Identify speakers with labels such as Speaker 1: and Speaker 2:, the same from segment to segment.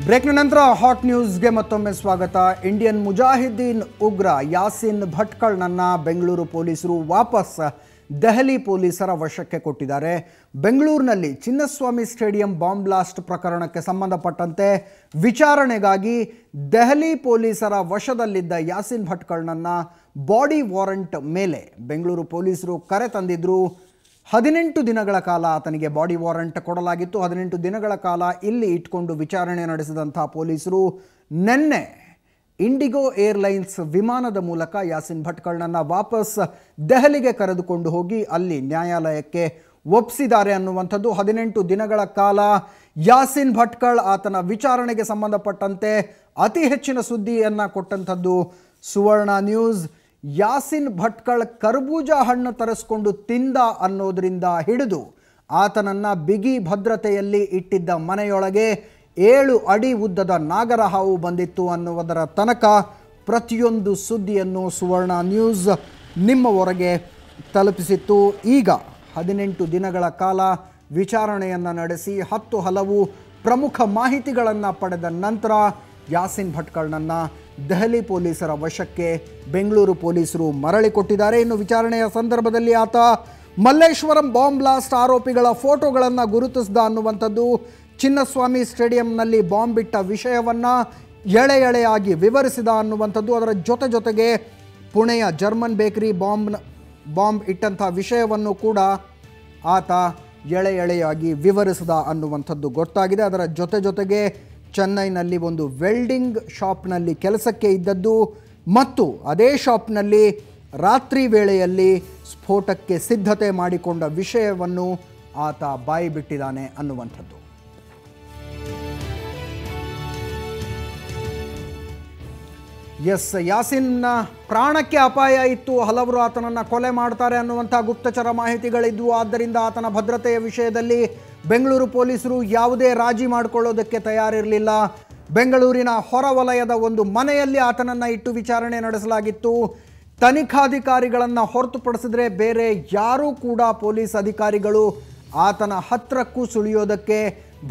Speaker 1: ಬ್ರೇಕ್ನ ನಂತರ ಹಾಟ್ ನ್ಯೂಸ್ಗೆ ಮತ್ತೊಮ್ಮೆ ಸ್ವಾಗತ. ಇಂಡಿಯನ್ ಮುಜಾಹಿದ್ದೀನ್ ಉಗ್ರ ಯಾಸಿನ್ ಭಟ್ಕಳ್ನನ್ನ ಬೆಂಗಳೂರು ಪೊಲೀಸರು ವಾಪಸ್ ದೆಹಲಿ ಪೊಲೀಸರ ವಶಕ್ಕೆ ಕೊಟ್ಟಿದ್ದಾರೆ. ಬೆಂಗಳೂರಿನಲ್ಲಿ ಚಿನ್ನಸ್ವಾಮಿ ಸ್ಟೇಡಿಯಂ ಬಾಂಬ್ ಬ್ಲಾಸ್ಟ್ ಪ್ರಕರಣಕ್ಕೆ ಸಂಬಂಧಪಟ್ಟಂತೆ ವಿಚಾರಣೆಗಾಗಿ ದೆಹಲಿ ಪೊಲೀಸರ ವಶದಲ್ಲಿದ್ದ ಯಾಸಿನ್ ಭಟ್ಕಳ್ನನ್ನ ಬಾಡಿ ವಾರಂಟ್ ಮೇಲೆ ಬೆಂಗಳೂರು ಪೊಲೀಸರು ಕರೆ ತಂದಿದ್ರು. 18 ದಿನಗಳ ಕಾಲ ಆತನಿಗೆ ಬಾಡಿ ವಾರಂಟ್ ಕೊಡಲಾಗಿತ್ತು. 18 ದಿನಗಳ ಕಾಲ ಇಲ್ಲಿ ಇಟ್ಕೊಂಡು ವಿಚಾರಣೆ ನಡೆಸಿದಂಥ ಪೊಲೀಸರು ನಿನ್ನೆ ಇಂಡಿಗೋ ಏರ್ಲೈನ್ಸ್ ವಿಮಾನದ ಮೂಲಕ ಯಾಸಿನ್ ಭಟ್ಕಳ್ನನ್ನ ವಾಪಸ್ ದೆಹಲಿಗೆ ಕರೆದುಕೊಂಡು ಹೋಗಿ ಅಲ್ಲಿ ನ್ಯಾಯಾಲಯಕ್ಕೆ ಒಪ್ಪಿಸಿದ್ದಾರೆ ಅನ್ನುವಂಥದ್ದು. 18 ದಿನಗಳ ಕಾಲ ಯಾಸಿನ್ ಭಟ್ಕಳ್ ಆತನ ವಿಚಾರಣೆಗೆ ಸಂಬಂಧಪಟ್ಟಂತೆ ಅತಿ ಹೆಚ್ಚಿನ ಸುದ್ದಿಯನ್ನು ಕೊಟ್ಟಂಥದ್ದು ಸುವರ್ಣ ನ್ಯೂಸ್. ಯಾಸಿನ್ ಭಟ್ಕಳ್ ಕರ್ಬೂಜ ಹಣ್ಣು ತರಿಸ್ಕೊಂಡು ತಿಂದ ಅನ್ನೋದರಿಂದ ಹಿಡಿದು ಆತನನ್ನು ಬಿಗಿ ಭದ್ರತೆಯಲ್ಲಿ ಇಟ್ಟಿದ್ದ ಮನೆಯೊಳಗೆ 7 ಅಡಿ ಉದ್ದದ ನಾಗರಹಾವು ಬಂದಿತ್ತು ಅನ್ನುವುದರ ತನಕ ಪ್ರತಿಯೊಂದು ಸುದ್ದಿಯನ್ನು ಸುವರ್ಣ ನ್ಯೂಸ್ ನಿಮ್ಮವರೆಗೆ ತಲುಪಿಸಿತ್ತು. ಈಗ 18 ದಿನಗಳ ಕಾಲ ವಿಚಾರಣೆಯನ್ನು ನಡೆಸಿ 10 ಹಲವು ಪ್ರಮುಖ ಮಾಹಿತಿಗಳನ್ನು ಪಡೆದ ನಂತರ ಯಾಸಿನ್ ಭಟ್ಕಳ್ನನ್ನು ದೆಹಲಿ ಪೊಲೀಸರ ವಶಕ್ಕೆ ಬೆಂಗಳೂರು ಪೊಲೀಸರು ಮರಳಿ ಕೊಟ್ಟಿದ್ದಾರೆ. ಇನ್ನು ವಿಚಾರಣೆಯ ಸಂದರ್ಭದಲ್ಲಿ ಆತ ಮಲ್ಲೇಶ್ವರಂ ಬಾಂಬ್ ಬ್ಲಾಸ್ಟ್ ಆರೋಪಿಗಳ ಫೋಟೋಗಳನ್ನು ಗುರುತಿಸಿದ ಅನ್ನುವಂಥದ್ದು, ಚಿನ್ನಸ್ವಾಮಿ ಸ್ಟೇಡಿಯಂನಲ್ಲಿ ಬಾಂಬ್ ಇಟ್ಟ ವಿಷಯವನ್ನು ಎಳೆ ಎಳೆಯಾಗಿ ವಿವರಿಸಿದ ಅನ್ನುವಂಥದ್ದು, ಅದರ ಜೊತೆಗೆ ಪುಣೆಯ ಜರ್ಮನ್ ಬೇಕರಿ ಬಾಂಬ್ ಇಟ್ಟಂಥ ವಿಷಯವನ್ನು ಕೂಡ ಆತ ಎಳೆ ಎಳೆಯಾಗಿ ವಿವರಿಸಿದ ಅನ್ನುವಂಥದ್ದು ಗೊತ್ತಾಗಿದೆ. ಅದರ ಜೊತೆಗೆ ಚೆನ್ನೈನಲ್ಲಿ ಒಂದು ವೆಲ್ಡಿಂಗ್ ಶಾಪ್ನಲ್ಲಿ ಕೆಲಸಕ್ಕೆ ಇದ್ದದ್ದು ಮತ್ತು ಅದೇ ಶಾಪ್ನಲ್ಲಿ ರಾತ್ರಿ ವೇಳೆಯಲ್ಲಿ ಸ್ಫೋಟಕ್ಕೆ ಸಿದ್ಧತೆ ಮಾಡಿಕೊಂಡ ವಿಷಯವನ್ನು ಆತ ಬಾಯಿ ಬಿಟ್ಟಿದ್ದಾನೆ ಅನ್ನುವಂಥದ್ದು. ಯಾಸಿನ್ನ ಪ್ರಾಣಕ್ಕೆ ಅಪಾಯ ಇತ್ತು, ಹಲವರು ಆತನನ್ನು ಕೊಲೆ ಮಾಡ್ತಾರೆ ಅನ್ನುವಂಥ ಗುಪ್ತಚರ ಮಾಹಿತಿಗಳಿದ್ವು. ಆದ್ದರಿಂದ ಆತನ ಭದ್ರತೆಯ ವಿಷಯದಲ್ಲಿ ಬೆಂಗಳೂರು ಪೊಲೀಸರು ಯಾವುದೇ ರಾಜಿ ಮಾಡಿಕೊಳ್ಳೋದಕ್ಕೆ ತಯಾರಿರಲಿಲ್ಲ. ಬೆಂಗಳೂರಿನ ಹೊರವಲಯದ ಒಂದು ಮನೆಯಲ್ಲಿ ಆತನನ್ನು ಇಟ್ಟು ವಿಚಾರಣೆ ನಡೆಸಲಾಗಿತ್ತು. ತನಿಖಾಧಿಕಾರಿಗಳನ್ನು ಹೊರತುಪಡಿಸಿದ್ರೆ ಬೇರೆ ಯಾರೂ ಕೂಡ ಪೊಲೀಸ್ ಅಧಿಕಾರಿಗಳು ಆತನ ಹತ್ತಿರಕ್ಕೂ ಸುಳಿಯೋದಕ್ಕೆ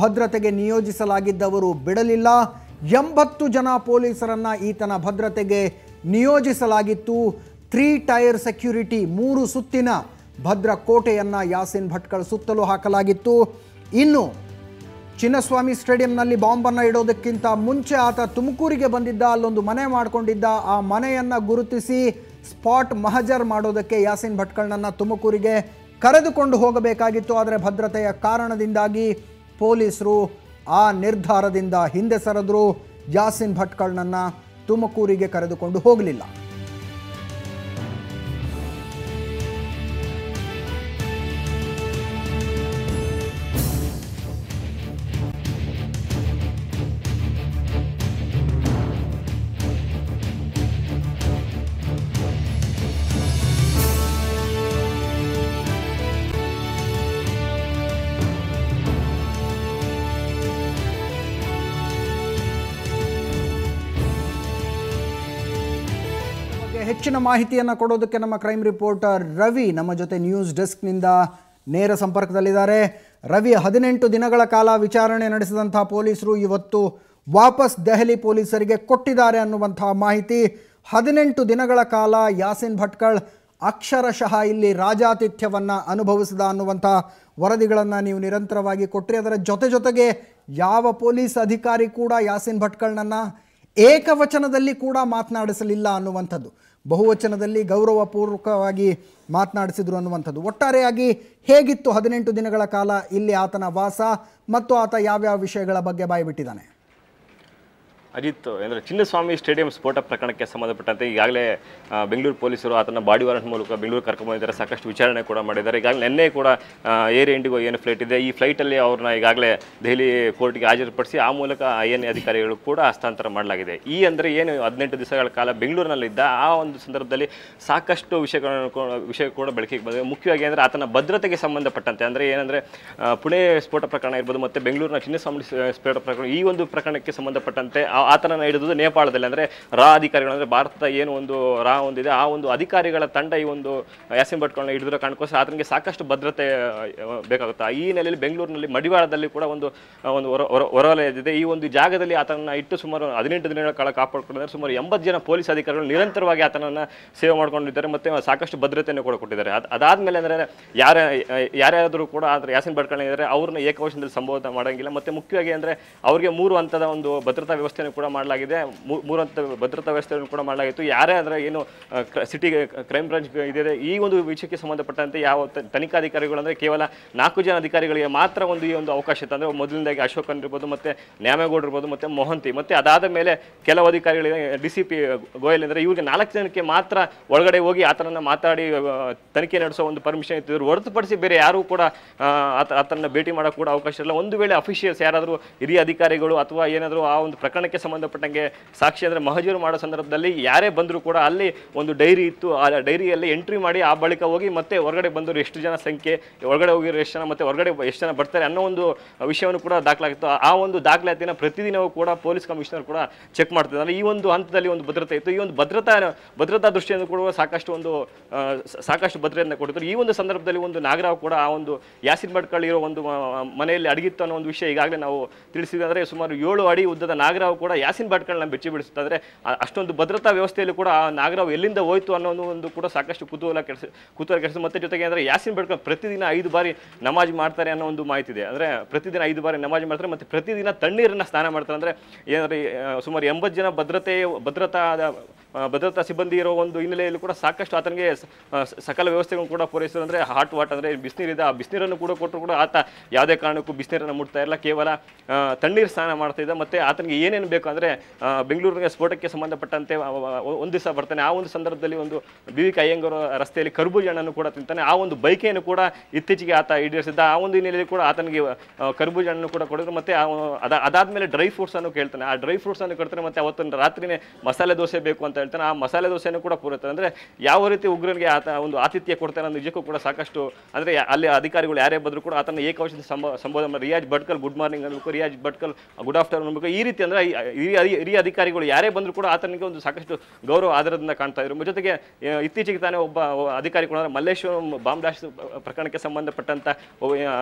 Speaker 1: ಭದ್ರತೆಗೆ ನಿಯೋಜಿಸಲಾಗಿದ್ದವರು ಬಿಡಲಿಲ್ಲ. 80 ಜನ ಪೊಲೀಸರನ್ನು ಈತನ ಭದ್ರತೆಗೆ ನಿಯೋಜಿಸಲಾಗಿತ್ತು. 3 ಟೈರ್ ಸೆಕ್ಯೂರಿಟಿ 3 ಸುತ್ತಿನ ಭದ್ರ ಕೋಟೆಯನ್ನು ಯಾಸಿನ್ ಭಟ್ಕಳ್ ಸುತ್ತಲೂ ಹಾಕಲಾಗಿತ್ತು. ಇನ್ನು ಚಿನ್ನಸ್ವಾಮಿ ಸ್ಟೇಡಿಯಂನಲ್ಲಿ ಬಾಂಬನ್ನು ಇಡೋದಕ್ಕಿಂತ ಮುಂಚೆ ಆತ ತುಮಕೂರಿಗೆ ಬಂದಿದ್ದ, ಅಲ್ಲೊಂದು ಮನೆ ಮಾಡಿಕೊಂಡಿದ್ದ. ಆ ಮನೆಯನ್ನು ಗುರುತಿಸಿ ಸ್ಪಾಟ್ ಮಹಜರ್ ಮಾಡೋದಕ್ಕೆ ಯಾಸಿನ್ ಭಟ್ಕಳ್ನನ್ನು ತುಮಕೂರಿಗೆ ಕರೆದುಕೊಂಡು ಹೋಗಬೇಕಾಗಿತ್ತು. ಆದರೆ ಭದ್ರತೆಯ ಕಾರಣದಿಂದಾಗಿ ಪೊಲೀಸರು ಆ ನಿರ್ಧಾರದಿಂದ ಹಿಂದೆ ಸರಿದ್ರು. ಯಾಸಿನ್ ಭಟ್ಕಳ್ನನ್ನು ತುಮಕೂರಿಗೆ ಕರೆದುಕೊಂಡು ಹೋಗಲಿಲ್ಲ. ಹೆಚ್ಚಿನ ಮಾಹಿತಿಯನ್ನು ಕೊಡೋದಕ್ಕೆ ನಮ್ಮ ಕ್ರೈಮ್ ರಿಪೋರ್ಟರ್ ರವಿ ನಮ್ಮ ಜೊತೆ ನ್ಯೂಸ್ ಡೆಸ್ಕ್ನಿಂದ ನೇರ ಸಂಪರ್ಕದಲ್ಲಿದ್ದಾರೆ. ರವಿ, 18 ದಿನಗಳ ಕಾಲ ವಿಚಾರಣೆ ನಡೆಸಿದಂಥ ಪೊಲೀಸರು ಇವತ್ತು ವಾಪಸ್ ದೆಹಲಿ ಪೊಲೀಸರಿಗೆ ಕೊಟ್ಟಿದ್ದಾರೆ ಅನ್ನುವಂಥ ಮಾಹಿತಿ. 18 ದಿನಗಳ ಕಾಲ ಯಾಸಿನ್ ಭಟ್ಕಳ್ ಅಕ್ಷರಶಃ ಇಲ್ಲಿ ರಾಜಾತಿಥ್ಯವನ್ನು ಅನುಭವಿಸಿದ ಅನ್ನುವಂಥ ವರದಿಗಳನ್ನು ನೀವು ನಿರಂತರವಾಗಿ ಕೊಟ್ಟರೆ, ಅದರ ಜೊತೆಗೆ ಯಾವ ಪೊಲೀಸ್ ಅಧಿಕಾರಿ ಕೂಡ ಯಾಸಿನ್ ಭಟ್ಕಳ್ನನ್ನು ಏಕವಚನದಲ್ಲಿ ಕೂಡ ಮಾತನಾಡಿಸಲಿಲ್ಲ ಅನ್ನುವಂಥದ್ದು, ಬಹುವಚನದಲ್ಲಿ ಗೌರವಪೂರ್ವಕವಾಗಿ ಮಾತನಾಡಿಸಿದ್ರು ಅನ್ನುವಂಥದ್ದು. ಒಟ್ಟಾರೆಯಾಗಿ ಹೇಗಿತ್ತು 18 ದಿನಗಳ ಕಾಲ ಇಲ್ಲಿ ಆತನ ವಾಸ ಮತ್ತು ಆತ ಯಾವ್ಯಾವ ವಿಷಯಗಳ ಬಗ್ಗೆ ಬಾಯ್ಬಿಟ್ಟಿದ್ದಾನೆ?
Speaker 2: ಅಜಿತ್, ಅಂದರೆ ಚಿನ್ನಸ್ವಾಮಿ ಸ್ಟೇಡಿಯಂ ಸ್ಫೋಟ ಪ್ರಕರಣಕ್ಕೆ ಸಂಬಂಧಪಟ್ಟಂತೆ ಈಗಾಗಲೇ ಬೆಂಗಳೂರು ಪೊಲೀಸರು ಆತನ ಬಾಡಿ ವಾರಂಟ್ ಮೂಲಕ ಬೆಂಗಳೂರು ಕರ್ಕೊಂಡ್ಬಂದಿದ್ದಾರೆ. ಸಾಕಷ್ಟು ವಿಚಾರಣೆ ಕೂಡ ಮಾಡಿದ್ದಾರೆ. ಈಗಾಗಲೇ ನಿನ್ನೆ ಕೂಡ ಏರ್ ಇಂಡಿಗೋ ಏನು ಫ್ಲೈಟ್ ಇದೆ, ಈ ಫ್ಲೈಟಲ್ಲಿ ಅವ್ರನ್ನ ಈಗಾಗಲೇ ದೆಹಲಿ ಕೋರ್ಟ್ಗೆ ಹಾಜರುಪಡಿಸಿ ಆ ಮೂಲಕ INA ಅಧಿಕಾರಿಗಳು ಕೂಡ ಹಸ್ತಾಂತರ ಮಾಡಲಾಗಿದೆ. ಈ ಅಂದರೆ ಏನು 18 ದಿವಸಗಳ ಕಾಲ ಬೆಂಗಳೂರಿನಲ್ಲಿದ್ದ ಆ ಒಂದು ಸಂದರ್ಭದಲ್ಲಿ ಸಾಕಷ್ಟು ವಿಷಯ ಕೂಡ ಬೆಳಕಿಗೆ ಬಂದಿದೆ. ಮುಖ್ಯವಾಗಿ ಅಂದರೆ ಆತನ ಭದ್ರತೆಗೆ ಸಂಬಂಧಪಟ್ಟಂತೆ, ಅಂದರೆ ಏನಂದರೆ ಪುಣೆ ಸ್ಫೋಟ ಪ್ರಕರಣ ಇರ್ಬೋದು ಮತ್ತು ಬೆಂಗಳೂರಿನ ಚಿನ್ನಸ್ವಾಮಿ ಸ್ಫೋಟ ಪ್ರಕರಣ, ಈ ಒಂದು ಪ್ರಕರಣಕ್ಕೆ ಸಂಬಂಧಪಟ್ಟಂತೆ ಆತನನ್ನು ಹಿಡಿದು ನೇಪಾಳದಲ್ಲಿ ಅಂದರೆ ರಾ ಅಧಿಕಾರಿಗಳು ಅಂದರೆ ಭಾರತದ ಏನು ಒಂದು ರಾ ಒಂದಿದೆ ಆ ಒಂದು ಅಧಿಕಾರಿಗಳ ತಂಡ ಈ ಒಂದು ಯಾಸಿನ್ ಭಟ್ಕಳ್ನ ಹಿಡಿದಿರೋ ಕಾರಣಕ್ಕೋಸ್ಕರ ಆತನಿಗೆ ಸಾಕಷ್ಟು ಭದ್ರತೆ ಬೇಕಾಗುತ್ತೆ. ಈ ನೆಲೆಯಲ್ಲಿ ಬೆಂಗಳೂರಿನಲ್ಲಿ ಮಡಿವಾಳದಲ್ಲಿ ಕೂಡ ಒಂದು ಹೊರವಲಯ ಇದೆ. ಈ ಒಂದು ಜಾಗದಲ್ಲಿ ಆತನನ್ನು ಇಟ್ಟು ಸುಮಾರು 18 ದಿನಗಳ ಕಾಲ ಕಾಪಾಡಿಕೊಂಡಿದ್ದಾರೆ. ಸುಮಾರು 80 ಜನ ಪೊಲೀಸ್ ಅಧಿಕಾರಿಗಳು ನಿರಂತರವಾಗಿ ಆತನನ್ನು ಸೇವೆ ಮಾಡ್ಕೊಂಡಿದ್ದಾರೆ ಮತ್ತು ಸಾಕಷ್ಟು ಭದ್ರತೆಯನ್ನು ಕೂಡ ಕೊಟ್ಟಿದ್ದಾರೆ. ಅದಾದ್ಮೇಲೆ ಅಂದರೆ ಯಾರ್ಯಾದರೂ ಕೂಡ ಆದರೆ ಯಾಸಿನ್ ಭಟ್ಕಳ್ನ ಇದ್ದಾರೆ ಅವ್ರನ್ನ ಏಕವಚನದಲ್ಲಿ ಸಂಬೋಧನೆ ಮಾಡೋಂಗಿಲ್ಲ. ಮತ್ತು ಮುಖ್ಯವಾಗಿ ಅಂದರೆ ಅವರಿಗೆ 3 ಹಂತದ ಒಂದು ಭದ್ರತಾ ವ್ಯವಸ್ಥೆಯನ್ನು ಕೂಡ ಮಾಡಲಾಗಿದೆ. 3 ಹಂತದ ಭದ್ರತಾ ವ್ಯವಸ್ಥೆಯನ್ನು ಕೂಡ ಮಾಡಲಾಗಿತ್ತು. ಯಾರೇ ಅಂದರೆ ಏನು ಸಿಟಿ ಕ್ರೈಮ್ ಬ್ರಾಂಚ್ ಇದೆ ಈ ಒಂದು ವಿಷಯಕ್ಕೆ ಸಂಬಂಧಪಟ್ಟಂತೆ ಯಾವ ತನಿಖಾಧಿಕಾರಿಗಳು ಅಂದರೆ ಕೇವಲ 4 ಜನ ಅಧಿಕಾರಿಗಳಿಗೆ ಮಾತ್ರ ಈ ಒಂದು ಅವಕಾಶ ಇತ್ತು. ಅಂದರೆ ಮೊದಲನೇದಾಗಿ ಅಶೋಕನ್ ಇರ್ಬೋದು, ಮತ್ತು ನ್ಯಾಮೇಗೌಡ ಇರ್ಬೋದು, ಮತ್ತು ಮೊಹಂತಿ, ಮತ್ತು ಅದಾದ ಮೇಲೆ ಕೆಲವು ಅಧಿಕಾರಿಗಳಿಗೆ DCP ಗೋಯಲ್ ಅಂದರೆ ಇವ್ರಿಗೆ 4 ಜನಕ್ಕೆ ಮಾತ್ರ ಒಳಗಡೆ ಹೋಗಿ ಆತನನ್ನು ಮಾತಾಡಿ ತನಿಖೆ ನಡೆಸೋ ಒಂದು ಪರ್ಮಿಷನ್ ಇತ್ತು. ಇವರು ಹೊರತುಪಡಿಸಿ ಬೇರೆ ಯಾರೂ ಕೂಡ ಆತನ ಭೇಟಿ ಮಾಡೋಕೆ ಕೂಡ ಅವಕಾಶ ಇಲ್ಲ. ಒಂದು ವೇಳೆ ಅಫಿಷಿಯಲ್ಸ್ ಯಾರಾದರೂ ಹಿರಿಯ ಅಧಿಕಾರಿಗಳು ಅಥವಾ ಏನಾದರೂ ಆ ಒಂದು ಪ್ರಕರಣಕ್ಕೆ ಸಂಬಂಧಪಟ್ಟಂಗೆ ಸಾಕ್ಷಿ ಅಂದರೆ ಮಹಜೂರು ಮಾಡೋ ಸಂದರ್ಭದಲ್ಲಿ ಯಾರೇ ಬಂದರೂ ಕೂಡ ಅಲ್ಲಿ ಒಂದು ಡೈರಿ ಇತ್ತು. ಆ ಡೈರಿಯಲ್ಲಿ ಎಂಟ್ರಿ ಮಾಡಿ ಆ ಬಳಿಕ ಹೋಗಿ ಮತ್ತೆ ಹೊರಗಡೆ ಬಂದವರು ಎಷ್ಟು ಜನ ಸಂಖ್ಯೆ, ಒಳಗಡೆ ಹೋಗಿರೋ ಎಷ್ಟು ಜನ, ಮತ್ತು ಹೊರಗಡೆ ಎಷ್ಟು ಜನ ಬರ್ತಾರೆ ಅನ್ನೋ ಒಂದು ವಿಷಯವನ್ನು ಕೂಡ ದಾಖಲಾಗಿತ್ತು. ಆ ಒಂದು ದಾಖಲಾತಿಯನ್ನು ಪ್ರತಿದಿನವೂ ಕೂಡ ಪೊಲೀಸ್ ಕಮಿಷನರ್ ಕೂಡ ಚೆಕ್ ಮಾಡ್ತಿದ್ದಾರೆ. ಈ ಒಂದು ಹಂತದಲ್ಲಿ ಒಂದು ಭದ್ರತೆ ಇತ್ತು. ಈ ಒಂದು ಭದ್ರತಾ ದೃಷ್ಟಿಯಿಂದ ಕೂಡ ಸಾಕಷ್ಟು ಭದ್ರತೆಯನ್ನು ಕೊಟ್ಟಿದ್ರು. ಈ ಒಂದು ಸಂದರ್ಭದಲ್ಲಿ ಒಂದು ನಾಗರಾವ್ ಕೂಡ ಆ ಒಂದು ಯಾಸಿನ್ ಭಟ್ಕಳ್ ಇರೋ ಒಂದು ಮನೆಯಲ್ಲಿ ಅಡಗಿತ್ತು ಅನ್ನೋ ಒಂದು ವಿಷಯ ಈಗಾಗಲೇ ನಾವು ತಿಳಿಸಿದ್ವಿ. ಅಂದರೆ ಸುಮಾರು 7 ಅಡಿ ಉದ್ದದ ನಾಗರಾವ್ ಕೂಡ ಯಾಸಿನ್ ಭಟ್ಕಳ್ನ ಬೆಚ್ಚಿ ಬಿಡಿಸ್ತಾರೆ. ಅಷ್ಟೊಂದು ಭದ್ರತಾ ವ್ಯವಸ್ಥೆಯಲ್ಲಿ ಕೂಡ ಆ ನಾಗರಾವ್ ಎಲ್ಲಿಂದ ಹೋಯ್ತು ಅನ್ನೋ ಒಂದು ಕೂಡ ಸಾಕಷ್ಟು ಕುತೂಹಲ ಕೆಡಿಸಿತು. ಮತ್ತೆ ಜೊತೆಗೆ ಅಂದರೆ ಯಾಸಿನ್ ಭಟ್ಕಳ್ ಪ್ರತಿದಿನ 5 ಬಾರಿ ನಮಾಜ್ ಮಾಡ್ತಾರೆ ಅನ್ನೋ ಒಂದು ಮಾಹಿತಿ ಇದೆ. ಅಂದರೆ ಪ್ರತಿದಿನ 5 ಬಾರಿ ನಮಾಜ್ ಮಾಡ್ತಾರೆ ಮತ್ತು ಪ್ರತಿದಿನ ತಣ್ಣೀರನ್ನು ಸ್ನಾನ ಮಾಡ್ತಾರೆ. ಅಂದರೆ ಏನಂದರೆ ಸುಮಾರು 80 ಜನ ಭದ್ರತಾ ಸಿಬ್ಬಂದಿ ಇರೋ ಒಂದು ಹಿನ್ನೆಲೆಯಲ್ಲಿ ಕೂಡ ಸಾಕಷ್ಟು ಆತನಿಗೆ ಸಕಲ ವ್ಯವಸ್ಥೆಗಳನ್ನು ಕೂಡ ಪೂರೈಸಿದ್ರು. ಅಂದರೆ ಹಾಟ್ ವಾಟರ್ ಅಂದರೆ ಬಿಸಿನೀರಿದೆ, ಆ ಬಿಸಿನೀರನ್ನು ಕೂಡ ಕೊಟ್ಟರು ಕೂಡ ಆತ ಯಾವುದೇ ಕಾರಣಕ್ಕೂ ಬಿಸಿನೀರನ್ನು ಮುಟ್ತಾ ಇಲ್ಲ, ಕೇವಲ ತಣ್ಣೀರು ಸ್ನಾನ ಮಾಡ್ತಾ ಇದ್ದ. ಮತ್ತು ಆತನಿಗೆ ಏನೇನು ಬೇಕು ಅಂದರೆ ಬೆಂಗಳೂರಿಗೆ ಸ್ಫೋಟಕ್ಕೆ ಸಂಬಂಧಪಟ್ಟಂತೆ ಒಂದು ದಿವಸ ಬರ್ತಾನೆ. ಆ ಒಂದು ಸಂದರ್ಭದಲ್ಲಿ ಒಂದು BVK ಅಯ್ಯಂಗಾರ್ ರಸ್ತೆಯಲ್ಲಿ ಕರ್ಬೂಜ ಹಣ್ಣನ್ನು ಕೂಡ ತಿಂತಾನೆ. ಆ ಒಂದು ಬೈಕೆಯನ್ನು ಕೂಡ ಇತ್ತೀಚೆಗೆ ಆತ ಈಡೇರಿಸಿದ್ದ. ಆ ಒಂದು ಹಿನ್ನೆಲೆಯಲ್ಲಿ ಕೂಡ ಆತನಿಗೆ ಕರ್ಬೂಜ ಹಣ್ಣನ್ನು ಕೂಡ ಕೊಡಿದ್ರು. ಮತ್ತು ಅದಾದಮೇಲೆ ಡ್ರೈ ಫ್ರೂಟ್ಸನ್ನು ಕೇಳ್ತಾನೆ. ಆ ಡ್ರೈ ಫ್ರೂಟ್ಸನ್ನು ಕೊಡ್ತಾನೆ. ಮತ್ತು ಅವತ್ತೊಂದು ರಾತ್ರಿನೇ ಮಸಾಲೆ ದೋಸೆ ಬೇಕು ಅಂತ ಹೇಳ್ತಾನೆ. ಆ ಮಸಾಲೆ ದೋಸೆಯನ್ನು ಕೂಡ ಪೂರೈತಾರೆ. ಅಂದರೆ ಯಾವ ರೀತಿ ಉಗ್ರನಿಗೆ ಆತ ಒಂದು ಆತಿಥ್ಯ ಕೊಡ್ತಾನೆ ಅನ್ನೋ ನಿಜಕ್ಕೂ ಕೂಡ ಸಾಕಷ್ಟು ಅಂದರೆ ಅಲ್ಲಿ ಅಧಿಕಾರಿಗಳು ಯಾರೇ ಬಂದರೂ ಕೂಡ ಆತನ ಏಕವಚನ ಸಂಬೋಧನೆ ರಿಯಾಜ್ ಭಟ್ಕಲ್ ಗುಡ್ ಮಾರ್ನಿಂಗ್ ಅನ್ಬೇಕು, ರಿಯಾಜ್ ಭಟ್ಕಲ್ ಗುಡ್ ಆಫ್ಟರ್ನೂನ್ ಅನ್ಬೇಕು. ಈ ರೀತಿ ಅಂದರೆ ಹಿರಿಯ ಅಧಿಕಾರಿಗಳು ಯಾರೇ ಬಂದರೂ ಕೂಡ ಆತನಿಗೆ ಒಂದು ಸಾಕಷ್ಟು ಗೌರವ ಆಧಾರದಿಂದ ಕಾಣ್ತಾ ಇದ್ರು. ಜೊತೆಗೆ ಇತ್ತೀಚೆಗೆ ತಾನೇ ಒಬ್ಬ ಅಧಿಕಾರಿ ಕೂಡ ಮಲ್ಲೇಶ್ವರಂ ಬಾಂಬ್ ಬ್ಲಾಸ್ಟ್ ಪ್ರಕರಣಕ್ಕೆ ಸಂಬಂಧಪಟ್ಟಂತ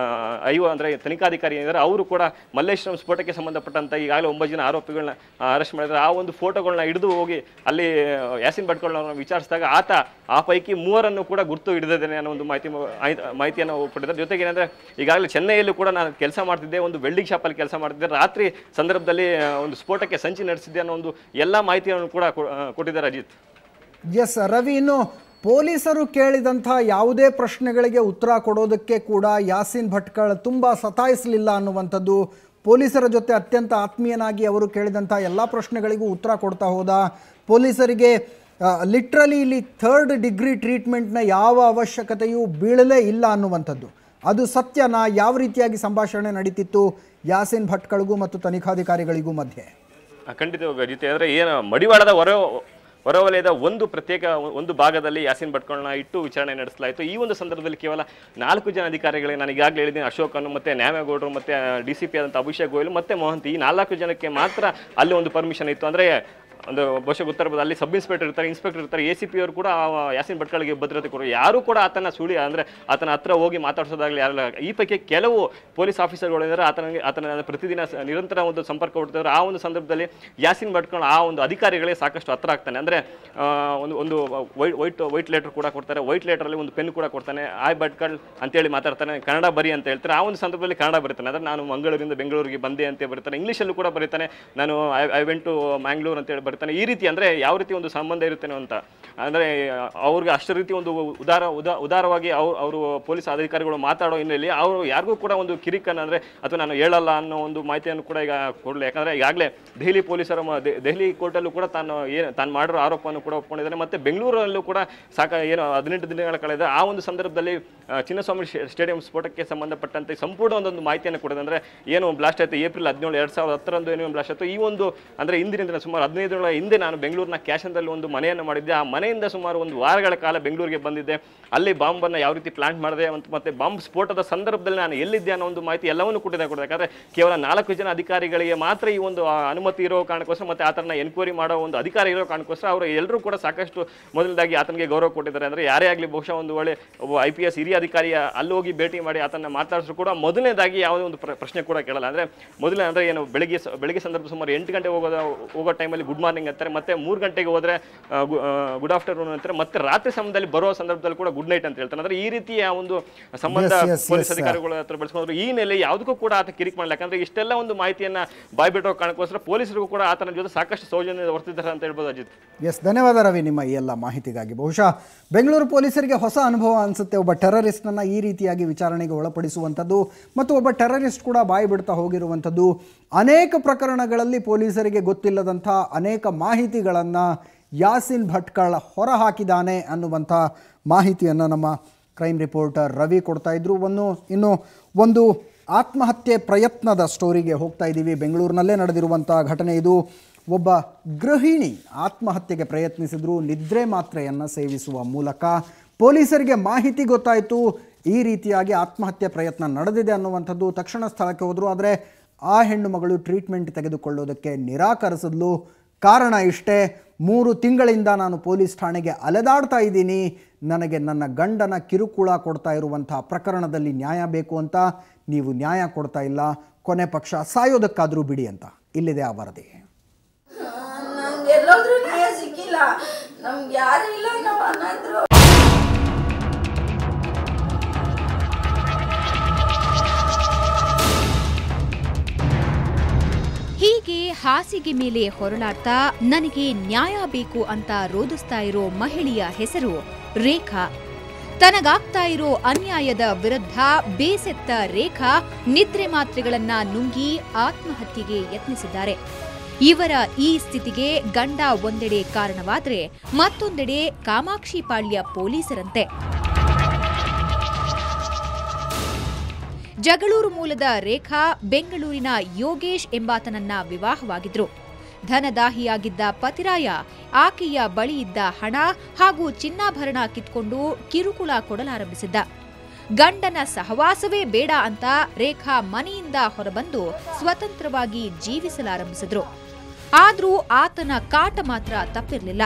Speaker 2: ಅಂದರೆ ತನಿಖಾಧಿಕಾರಿ ಏನಿದ್ದಾರೆ ಅವರು ಕೂಡ ಮಲ್ಲೇಶ್ವರಂ ಸ್ಫೋಟಕ್ಕೆ ಸಂಬಂಧಪಟ್ಟಂತ ಈಗಾಗಲೇ 9 ಜನ ಆರೋಪಿಗಳನ್ನ ಅರೆಸ್ಟ್ ಮಾಡಿದ್ದಾರೆ. ಆ ಒಂದು ಫೋಟೋಗಳನ್ನ ಹಿಡಿದು ಹೋಗಿ ಅಲ್ಲಿ ಯಾಸಿನ್ ಭಟ್ಕಳ್ನ ವಿಚಾರಿಸಿದಾಗ ಆತ ಆ ಪೈಕಿ 3 ಕೂಡ ಗುರ್ತು ಹಿಡಿದಿದ್ದೇನೆ ಅನ್ನೋ ಒಂದು ಮಾಹಿತಿಯನ್ನು ಕೊಟ್ಟಿದ್ದಾರೆ. ಜೊತೆಗೆ ಏನಂದರೆ ಈಗಾಗಲೇ ಚೆನ್ನೈಯಲ್ಲೂ ಕೂಡ ನಾನು ಕೆಲಸ ಮಾಡ್ತಿದ್ದೆ, ಒಂದು ವೆಲ್ಡಿಂಗ್ ಶಾಪಲ್ಲಿ ಕೆಲಸ ಮಾಡ್ತಿದ್ದೆ, ರಾತ್ರಿ ಸಂದರ್ಭದಲ್ಲಿ ಒಂದು ಸ್ಫೋಟಕ್ಕೆ ಸಂಚಿ ನಡೆಸಿದ್ದೆ ಅನ್ನೋ ಒಂದು ಎಲ್ಲ ಮಾಹಿತಿಯನ್ನು ಕೂಡ ಕೊಟ್ಟಿದ್ದಾರೆ. ಅಜಿತ್.
Speaker 1: ಎಸ್ ರವಿ, ಇನ್ನು ಪೊಲೀಸರು ಕೇಳಿದಂಥ ಯಾವುದೇ ಪ್ರಶ್ನೆಗಳಿಗೆ ಉತ್ತರ ಕೊಡೋದಕ್ಕೆ ಕೂಡ ಯಾಸಿನ್ ಭಟ್ಕಳ್ ತುಂಬ ಸತಾಯಿಸಲಿಲ್ಲ ಅನ್ನುವಂಥದ್ದು. ಪೊಲೀಸರ ಜೊತೆ ಅತ್ಯಂತ ಆತ್ಮೀಯನಾಗಿ ಅವರು ಕೇಳಿದಂಥ ಎಲ್ಲ ಪ್ರಶ್ನೆಗಳಿಗೂ ಉತ್ತರ ಕೊಡ್ತಾ ಹೋದ. ಪೊಲೀಸರಿಗೆ ಲಿಟ್ರಲಿ ಇಲ್ಲಿ 3rd ಡಿಗ್ರಿ ಟ್ರೀಟ್ಮೆಂಟ್ನ ಯಾವ ಅವಶ್ಯಕತೆಯೂ ಬೀಳಲೇ ಇಲ್ಲ ಅನ್ನುವಂಥದ್ದು. ಅದು ಸತ್ಯನಾ? ಯಾವ ರೀತಿಯಾಗಿ ಸಂಭಾಷಣೆ ನಡೀತಿತ್ತು ಯಾಸಿನ್ ಭಟ್ಕಳ್ಗೂ ಮತ್ತು ತನಿಖಾಧಿಕಾರಿಗಳಿಗೂ ಮಧ್ಯೆ?
Speaker 2: ಖಂಡಿತವಾಗಿ ಅಜಿತ್. ಅಂದರೆ ಏನು ಮಡಿವಾಳದ ಹೊರವಲಯದ ಒಂದು ಭಾಗದಲ್ಲಿ ಯಾಸಿನ್ ಭಟ್ಕಳ್ನ ಇಟ್ಟು ವಿಚಾರಣೆ ನಡೆಸಲಾಯಿತು. ಈ ಒಂದು ಸಂದರ್ಭದಲ್ಲಿ ಕೇವಲ 4 ಜನ ಅಧಿಕಾರಿಗಳಿಗೆ ನಾನು ಈಗಾಗಲೇ ಹೇಳಿದ್ದೀನಿ, ಅಶೋಕನ್ ಮತ್ತು ನ್ಯಾಮೇಗೌಡರು ಮತ್ತು DCP ಆದಂಥ ಅಭಿಷೇಕ್ ಗೋಯಲ್ ಮತ್ತು ಮೊಹಂತಿ, ಈ 4 ಜನಕ್ಕೆ ಮಾತ್ರ ಅಲ್ಲಿ ಒಂದು ಪರ್ಮಿಷನ್ ಇತ್ತು. ಅಂದರೆ ಒಂದು ಬಹುಶಃ ಗೊತ್ತಿರಬಹುದು, ಅಲ್ಲಿ ಸಬ್ ಇನ್ಸ್ಪೆಕ್ಟರ್ ಇರ್ತಾರೆ, ಇನ್ಸ್ಪೆಕ್ಟರ್ ಇರ್ತಾರೆ, ACP ಅವರು ಕೂಡ ಯಾಸಿನ್ ಭಟ್ಕಳ್ಗೆ ಭದ್ರತೆ ಕೊಡೋರು. ಯಾರು ಕೂಡ ಆತನ ಅಂದರೆ ಆತನ ಹತ್ರ ಹೋಗಿ ಮಾತಾಡಿಸೋದಾಗಲಿ ಯಾರಲ್ಲ. ಈ ಪೈಕಿ ಕೆಲವು ಪೊಲೀಸ್ ಆಫೀಸರ್ಗಳಿದ್ದಾರೆ ಆತನ ಪ್ರತಿದಿನ ನಿರಂತರ ಒಂದು ಸಂಪರ್ಕ ಕೊಡ್ತಿದ್ದಾರೆ. ಆ ಒಂದು ಸಂದರ್ಭದಲ್ಲಿ ಯಾಸಿನ್ ಭಟ್ಕಳ್ ಆ ಒಂದು ಅಧಿಕಾರಿಗಳಿಗೆ ಸಾಕಷ್ಟು ಹತ್ರ ಆಗ್ತಾನೆ. ಅಂದರೆ ಒಂದು ವೈಟ್ ಲೆಟರ್ ಕೂಡ ಕೊಡ್ತಾರೆ. ವೈಟ್ ಲೆಟರಲ್ಲಿ ಒಂದು ಪೆನ್ ಕೂಡ ಕೊಡ್ತಾನೆ. ಆಯ್ ಭಟ್ಕಳ್ ಅಂತೇಳಿ ಮಾತಾಡ್ತಾನೆ. ಕನ್ನಡ ಬರಿ ಅಂತ ಹೇಳ್ತಾರೆ. ಆ ಒಂದು ಸಂದರ್ಭದಲ್ಲಿ ಕನ್ನಡ ಬರೀತಾನೆ. ಅಂದರೆ ನಾನು ಮಂಗಳೂರಿಂದ ಬೆಂಗಳೂರಿಗೆ ಬಂದೆ ಅಂತ ಬರೀತಾನೆ. ಇಂಗ್ಲೀಷಲ್ಲೂ ಕೂಡ ಬರೀತಾನೆ. ನಾನು ಐ ವೆಂಟ್ ಟು ಮ್ಯಾಂಗ್ಳೂರ್ ಅಂತೇಳಿ ಬರ್ತಾನೆ. ಈ ರೀತಿ ಅಂದರೆ ಯಾವ ರೀತಿ ಒಂದು ಸಂಬಂಧ ಇರುತ್ತೇನೆ ಅಂತ ಅಂದರೆ ಅವ್ರಿಗೆ ಅಷ್ಟು ರೀತಿ ಒಂದು ಉದಾರವಾಗಿ ಅವರು ಪೊಲೀಸ್ ಅಧಿಕಾರಿಗಳು ಮಾತಾಡೋ ಹಿನ್ನೆಲೆಯಲ್ಲಿ ಅವರು ಯಾರಿಗೂ ಕೂಡ ಒಂದು ಕಿರಿಕನ್ನು ಅಂದರೆ ಅಥವಾ ನಾನು ಹೇಳಲ್ಲ ಅನ್ನೋ ಒಂದು ಮಾಹಿತಿಯನ್ನು ಕೂಡ ಈಗ ಕೊಡಲಿ. ಯಾಕಂದರೆ ಈಗಾಗಲೇ ದೆಹಲಿ ಪೊಲೀಸರು ದೆಹಲಿ ಕೋರ್ಟಲ್ಲೂ ಕೂಡ ತಾನು ಮಾಡಿರೋ ಆರೋಪವನ್ನು ಕೂಡ ಒಪ್ಕೊಂಡಿದ್ದಾನೆ. ಮತ್ತು ಬೆಂಗಳೂರಲ್ಲೂ ಕೂಡ 18 ದಿನಗಳ ಕಳೆದ ಆ ಒಂದು ಸಂದರ್ಭದಲ್ಲಿ ಚಿನ್ನಸ್ವಾಮಿ ಸ್ಟೇಡಿಯಂ ಸ್ಫೋಟಕ್ಕೆ ಸಂಬಂಧಪಟ್ಟಂತೆ ಸಂಪೂರ್ಣ ಒಂದೊಂದು ಮಾಹಿತಿಯನ್ನು ಕೊಡೋದು. ಅಂದರೆ ಏನು ಬ್ಲಾಸ್ಟ್ ಆಯಿತು ಏಪ್ರಿಲ್ 17, 2010 ಏನು ಬ್ಲಾಸ್ಟ್ ಆಯಿತು. ಈ ಒಂದು ಅಂದರೆ ಹಿಂದಿನ ದಿನ ಸುಮಾರು 15 ತಿಂಗಳ ಹಿಂದೆ ನಾನು ಬೆಂಗಳೂರಿನ ಕ್ಯಾಶನ್ದಲ್ಲಿ ಒಂದು ಮನೆಯನ್ನು ಮಾಡಿದ್ದೆ. ಆ ಮನೆಯಿಂದ ಸುಮಾರು ಒಂದು ವಾರಗಳ ಕಾಲ ಬೆಂಗಳೂರಿಗೆ ಬಂದಿದ್ದೆ. ಅಲ್ಲಿ ಬಾಂಬನ್ನು ಯಾವ ರೀತಿ ಪ್ಲಾಂಟ್ ಮಾಡಿದೆ ಮತ್ತು ಬಾಂಬ್ ಸ್ಫೋಟದ ಸಂದರ್ಭದಲ್ಲಿ ನಾನು ಎಲ್ಲಿದ್ದೆ ಅನ್ನೋ ಒಂದು ಮಾಹಿತಿ ಎಲ್ಲವನ್ನೂ ಕೊಟ್ಟಿದೆ. ಯಾಕಂದರೆ ಕೇವಲ 4 ಜನ ಅಧಿಕಾರಿಗಳಿಗೆ ಮಾತ್ರ ಈ ಒಂದು ಅನುಮತಿ ಇರೋ ಕಾರಣಕ್ಕೋಸ್ಕರ ಮತ್ತು ಆತನ ಎನ್ಕ್ವೈರಿ ಮಾಡೋ ಒಂದು ಅಧಿಕಾರಿ ಇರೋ ಕಾರಣಕ್ಕೋಸ್ಕರ ಅವರು ಎಲ್ಲರೂ ಕೂಡ ಸಾಕಷ್ಟು ಮೊದಲದಾಗಿ ಆತನಿಗೆ ಗೌರವ ಕೊಟ್ಟಿದ್ದಾರೆ. ಅಂದರೆ ಯಾರೇ ಆಗಲಿ ಬಹುಶಃ ಒಂದು ಒಳ್ಳೆ ಒಬ್ಬ IPS ಹಿರಿಯ ಅಧಿಕಾರಿಯ ಅಲ್ಲಿ ಹೋಗಿ ಭೇಟಿ ಮಾಡಿ ಆತನ ಮಾತಾಡಿದ್ರು ಕೂಡ ಮೊದಲನೇದಾಗಿ ಯಾವುದೇ ಒಂದು ಪ್ರಶ್ನೆ ಕೂಡ ಕೇಳಲ್ಲ. ಅಂದರೆ ಮೊದಲನೇ ಅಂದರೆ ಏನು ಬೆಳಗ್ಗೆ ಸಂದರ್ಭ ಸುಮಾರು 8 ಗಂಟೆ ಹೋಗೋ ಟೈಮಲ್ಲಿ ಗುಡ್ ಮಾರ್ನಿಂಗ್ ಅಂತಾರೆ, ಮತ್ತೆ 3 ಗಂಟೆಗೆ ಹೋದರೆ ಗುಡ್ ಆಫ್ಟರ್ನೂನ್ ಅಂತಾರೆ, ಮತ್ತೆ ರಾತ್ರಿ ಸಮಯದಲ್ಲಿ ಬರೋ ಸಂದರ್ಭದಲ್ಲಿ ಕೂಡ ಗುಡ್ ನೈಟ್ ಅಂತ ಹೇಳ್ತಾರೆ. ಅಂದರೆ ಈ ರೀತಿಯ ಒಂದು ಸಂಬಂಧ ಪೊಲೀಸ್ ಅಧಿಕಾರಿಗಳ ಹತ್ರ ಬೆಳೆಸ್ಕೊಂಡ್ರು. ಈ ನೆಲೆ ಯಾವುದಕ್ಕೂ ಕೂಡ ಆತ ಕಿರಿಕ್ ಮಾಡಲ್ಲ. ಯಾಕಂದ್ರೆ ಇಷ್ಟೆಲ್ಲ ಒಂದು ಮಾಹಿತಿಯನ್ನ ಬಾಯ್ಬಿಟ್ಟೋ ಕಾರಣಕ್ಕೋಸ್ಕರ ಪೊಲೀಸರಿಗೂ ಕೂಡ ಆತನ ಜೊತೆ ಸಾಕಷ್ಟು ಸೌಜನ್ಯ ವರ್ತಿದ್ದಾರೆ ಅಂತ ಹೇಳ್ಬೋದು. ಅಜಿತ್,
Speaker 1: ಎಸ್, ಧನ್ಯವಾದ ರವಿ ನಿಮ್ಮ ಈ ಎಲ್ಲ ಮಾಹಿತಿಗಾಗಿ. ಬಹುಶಃ ಬೆಂಗಳೂರು ಪೊಲೀಸರಿಗೆ ಹೊಸ ಅನುಭವ ಅನಿಸುತ್ತೆ. ಒಬ್ಬ ಟೆರರಿಸ್ಟನ್ನು ಈ ರೀತಿಯಾಗಿ ವಿಚಾರಣೆಗೆ ಒಳಪಡಿಸುವಂಥದ್ದು ಮತ್ತು ಒಬ್ಬ ಟೆರರಿಸ್ಟ್ ಕೂಡ ಬಾಯಿ ಬಿಡ್ತಾ ಹೋಗಿರುವಂಥದ್ದು. ಅನೇಕ ಪ್ರಕರಣಗಳಲ್ಲಿ ಪೊಲೀಸರಿಗೆ ಗೊತ್ತಿಲ್ಲದಂಥ ಅನೇಕ ಮಾಹಿತಿಗಳನ್ನು ಯಾಸಿನ್ ಭಟ್ಕಳ್ ಹೊರಹಾಕಿದ್ದಾನೆ ಅನ್ನುವಂಥ ಮಾಹಿತಿಯನ್ನು ನಮ್ಮ ಕ್ರೈಮ್ ರಿಪೋರ್ಟರ್ ರವಿ ಕೊಡ್ತಾ ಇದ್ರು. ಇನ್ನು ಒಂದು ಆತ್ಮಹತ್ಯೆ ಪ್ರಯತ್ನದ ಸ್ಟೋರಿಗೆ ಹೋಗ್ತಾ ಇದ್ದೀವಿ. ಬೆಂಗಳೂರಿನಲ್ಲೇ ನಡೆದಿರುವಂಥ ಘಟನೆ ಇದು. ಒಬ್ಬ ಗೃಹಿಣಿ ಆತ್ಮಹತ್ಯೆಗೆ ಪ್ರಯತ್ನಿಸಿದ್ರು ನಿದ್ರೆ ಮಾತ್ರೆಯನ್ನು ಸೇವಿಸುವ ಮೂಲಕ. ಪೊಲೀಸರಿಗೆ ಮಾಹಿತಿ ಗೊತ್ತಾಯಿತು ಈ ರೀತಿಯಾಗಿ ಆತ್ಮಹತ್ಯೆ ಪ್ರಯತ್ನ ನಡೆದಿದೆ ಅನ್ನುವಂಥದ್ದು. ತಕ್ಷಣ ಸ್ಥಳಕ್ಕೆ ಹೋದರು. ಆದರೆ ಆ ಹೆಣ್ಣು ಮಗಳು ಟ್ರೀಟ್ಮೆಂಟ್ ತೆಗೆದುಕೊಳ್ಳೋದಕ್ಕೆ ನಿರಾಕರಿಸಿದ್ಲು. ಕಾರಣ ಇಷ್ಟೇ, 3 ತಿಂಗಳಿಂದ ನಾನು ಪೊಲೀಸ್ ಠಾಣೆಗೆ ಅಲೆದಾಡ್ತಾ ಇದ್ದೀನಿ, ನನಗೆ ನನ್ನ ಗಂಡನ ಕಿರುಕುಳ ಕೊಡ್ತಾ ಇರುವಂಥ ಪ್ರಕರಣದಲ್ಲಿ ನ್ಯಾಯ ಬೇಕು ಅಂತ. ನೀವು ನ್ಯಾಯ ಕೊಡ್ತಾ ಇಲ್ಲ, ಕೊನೆ ಪಕ್ಷ ಸಾಯೋದಕ್ಕಾದರೂ ಬಿಡಿ ಅಂತ. ಇಲ್ಲಿದೆ ಆ ವರದಿ.
Speaker 3: ಎಲ್ಲೋದ್ರೂ ನ್ಯಾಯ ಸಿಕ್ಕಿಲ್ಲ, ನಮ್ಗೆ ಯಾರು ಇಲ್ಲ, ನಾವು ಅನಾಥರು.
Speaker 4: ಹೀಗೆ ಹಾಸಿಗೆ ಮೇಲೆ ಹೊರಲಾಡ್ತಾ ನನಗೆ ನ್ಯಾಯ ಬೇಕು ಅಂತ ರೋದಿಸ್ತಾ ಇರೋ ಮಹಿಳೆಯ ಹೆಸರು ರೇಖಾ. ತನಗಾಗ್ತಾ ಇರೋ ಅನ್ಯಾಯದ ವಿರುದ್ಧ ಬೇಸೆತ್ತ ರೇಖಾ ನಿದ್ರೆ ಮಾತ್ರೆಗಳನ್ನ ನುಂಗಿ ಆತ್ಮಹತ್ಯೆಗೆ ಯತ್ನಿಸಿದ್ದಾರೆ. ಇವರ ಈ ಸ್ಥಿತಿಗೆ ಗಂಡ ಒಂದೆಡೆ ಕಾರಣವಾದ್ರೆ ಮತ್ತೊಂದೆಡೆ ಕಾಮಾಕ್ಷಿಪಾಳ್ಯ ಪೊಲೀಸರಂತೆ. ಜಗಳೂರು ಮೂಲದ ರೇಖಾ ಬೆಂಗಳೂರಿನ ಯೋಗೇಶ್ ಎಂಬಾತನನ್ನ ವಿವಾಹವಾಗಿದ್ರು. ಧನದಾಹಿಯಾಗಿದ್ದ ಪತಿರಾಯ ಆಕೆಯ ಬಳಿಯಿದ್ದ ಹಣ ಹಾಗೂ ಚಿನ್ನಾಭರಣ ಕಿತ್ಕೊಂಡು ಕಿರುಕುಳ ಕೊಡಲಾರಂಭಿಸಿದ್ದ. ಗಂಡನ ಸಹವಾಸವೇ ಬೇಡ ಅಂತ ರೇಖಾ ಮನೆಯಿಂದ ಹೊರಬಂದು ಸ್ವತಂತ್ರವಾಗಿ ಜೀವಿಸಲಾರಂಭಿಸಿದ್ರು. ಆದ್ರೂ ಆತನ ಕಾಟ ಮಾತ್ರ ತಪ್ಪಿರಲಿಲ್ಲ.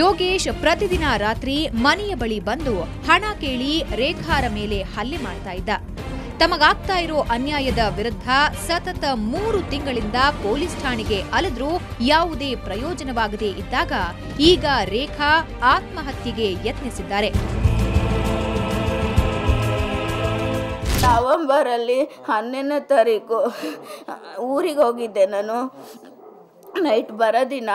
Speaker 4: ಯೋಗೇಶ್ ಪ್ರತಿದಿನ ರಾತ್ರಿ ಮನೆಯ ಬಳಿ ಬಂದು ಹಣ ಕೇಳಿ ರೇಖಾರ ಮೇಲೆ ಹಲ್ಲೆ ಮಾಡ್ತಾ ಇದ್ದ. ತಮಗಾಗ್ತಾ ಇರೋ ಅನ್ಯಾಯದ ವಿರುದ್ಧ ಸತತ 3 ತಿಂಗಳಿಂದ ಪೊಲೀಸ್ ಠಾಣೆಗೆ ಅಲೆದ್ರೂ ಯಾವುದೇ ಪ್ರಯೋಜನವಾಗದೇ ಇದ್ದಾಗ ಈಗ ರೇಖಾ ಆತ್ಮಹತ್ಯೆಗೆ ಯತ್ನಿಸಿದ್ದಾರೆ.
Speaker 3: ನವೆಂಬರಲ್ಲಿ 11ನೇ ತಾರೀಕು ಊರಿಗೆ ಹೋಗಿದ್ದೆ ನಾನು. ನೈಟ್ ಬರೋ ದಿನ